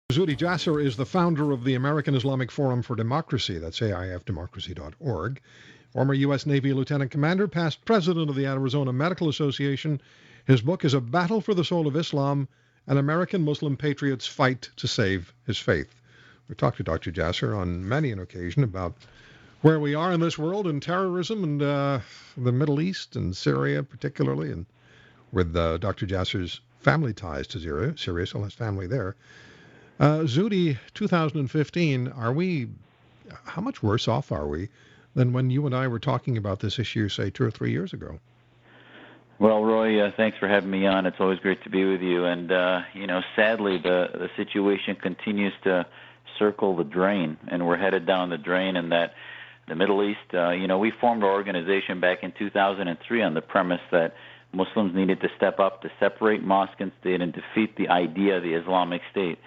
Zuhdi Jasser is the founder of the American Islamic Forum for Democracy. That's AIFdemocracy.org. Former U.S. Navy Lieutenant Commander, past president of the Arizona Medical Association. His book is A Battle for the Soul of Islam, An American Muslim Patriot's Fight to Save His Faith. We've talked to Dr. Jasser on many an occasion about where we are in this world and terrorism and the Middle East and Syria particularly, and with Dr. Jasser's family ties to Syria, so his family there. Zuhdi, 2015, how much worse off are we than when you and I were talking about this issue, say, 2 or 3 years ago? Well, Roy, thanks for having me on. It's always great to be with you. And, sadly, the situation continues to circle the drain, and we're headed down the drain in that the Middle East, we formed our organization back in 2003 on the premise that Muslims needed to step up to separate mosque and state and defeat the idea of the Islamic State.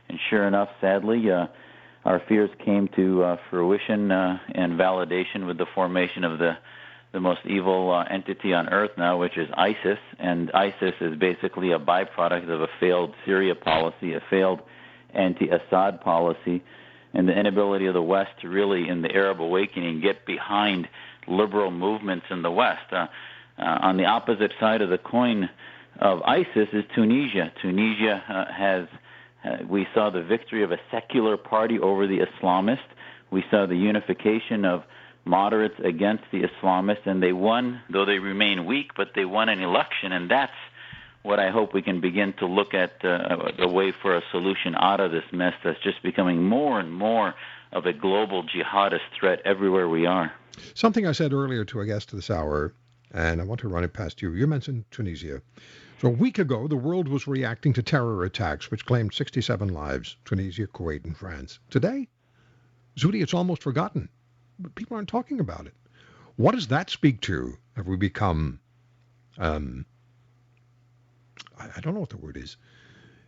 And sure enough, sadly, our fears came to fruition and validation with the formation of the most evil entity on earth now, which is ISIS. And ISIS is basically a byproduct of a failed Syria policy, a failed anti-Assad policy, and the inability of the West to really, in the Arab awakening, get behind liberal movements in the West. On the opposite side of the coin of ISIS is Tunisia. Tunisia we saw the victory of a secular party over the Islamists. We saw the unification of moderates against the Islamists, and they won, though they remain weak, but they won an election, and that's what I hope we can begin to look at the way for a solution out of this mess that's just becoming more and more of a global jihadist threat everywhere we are. Something I said earlier to a guest this hour, and I want to run it past you. You mentioned Tunisia. So a week ago, the world was reacting to terror attacks, which claimed 67 lives, Tunisia, Kuwait, and France. Today, Zuhdi, it's almost forgotten, but people aren't talking about it. What does that speak to? Have we become, I don't know what the word is,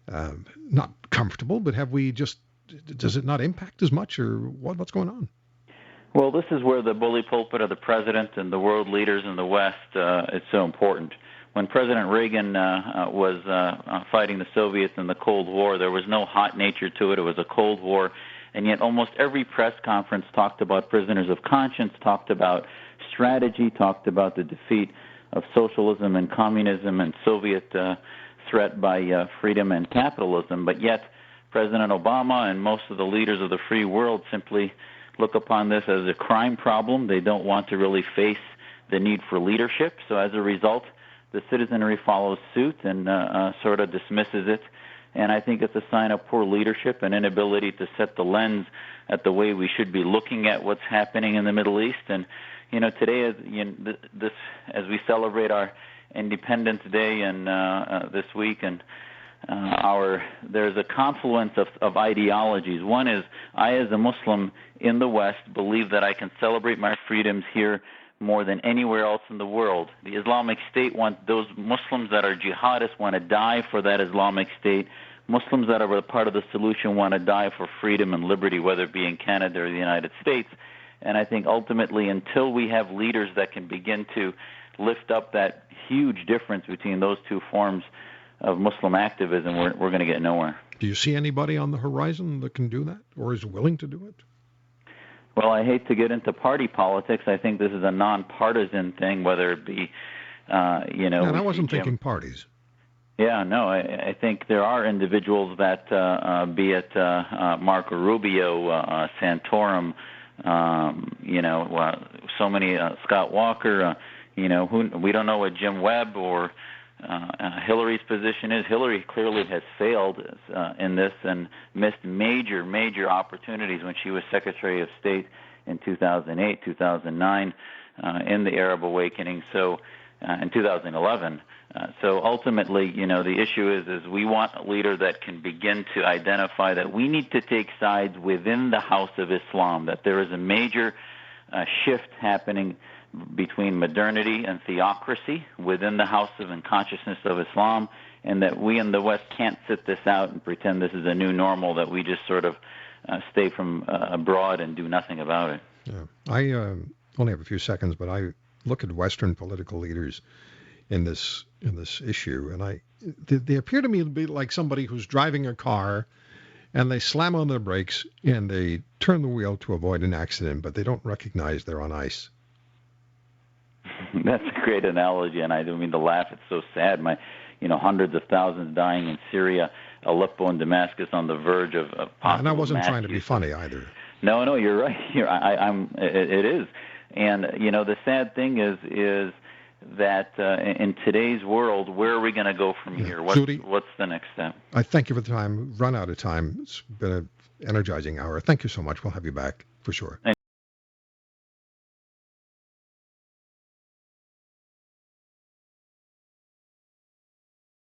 not comfortable, but does it not impact as much, or what's going on? Well, this is where the bully pulpit of the president and the world leaders in the West is so important. When President Reagan was fighting the Soviets in the Cold War, there was no hot nature to it. It was a Cold War. And yet almost every press conference talked about prisoners of conscience, talked about strategy, talked about the defeat of socialism and communism and Soviet threat by freedom and capitalism. But yet President Obama and most of the leaders of the free world simply look upon this as a crime problem. They don't want to really face the need for leadership. So as a result, the citizenry follows suit and sort of dismisses it. And I think it's a sign of poor leadership and inability to set the lens at the way we should be looking at what's happening in the Middle East. And, today, as we celebrate our Independence Day and this week, and there's a confluence of ideologies. One is, I as a Muslim in the West believe that I can celebrate my freedoms here more than anywhere else in the world. The Islamic State those Muslims that are jihadists want to die for that Islamic State. Muslims that are a part of the solution want to die for freedom and liberty, whether it be in Canada or the United States. And I think ultimately, until we have leaders that can begin to lift up that huge difference between those two forms of Muslim activism, we're going to get nowhere. Do you see anybody on the horizon that can do that or is willing to do it? Well, I hate to get into party politics. I think this is a nonpartisan thing, whether it be, And I wasn't thinking parties. Yeah, no, I think there are individuals that, be it Marco Rubio, Santorum, so many, Scott Walker, we don't know what Jim Webb or Hillary's position is. Hillary clearly has failed in this and missed major opportunities when she was Secretary of State in 2008, 2009, in the Arab awakening. So, in 2011. So ultimately, the issue is we want a leader that can begin to identify that we need to take sides within the House of Islam, that there is a major shift happening between modernity and theocracy within the house of and consciousness of Islam, and that we in the West can't sit this out and pretend this is a new normal, that we just sort of stay from abroad and do nothing about it. Yeah. I only have a few seconds, but I look at Western political leaders in this issue, and they appear to me to be like somebody who's driving a car and they slam on their brakes and they turn the wheel to avoid an accident, but they don't recognize they're on ice. That's a great analogy, and I don't mean to laugh. It's so sad. Hundreds of thousands dying in Syria, Aleppo, and Damascus on the verge of possible. And I wasn't mass trying to be use. funny either. No, you're right. It is, and the sad thing is that in today's world, where are we going to go from here? What's the next step? I thank you for the time. Run out of time. It's been an energizing hour. Thank you so much. We'll have you back for sure.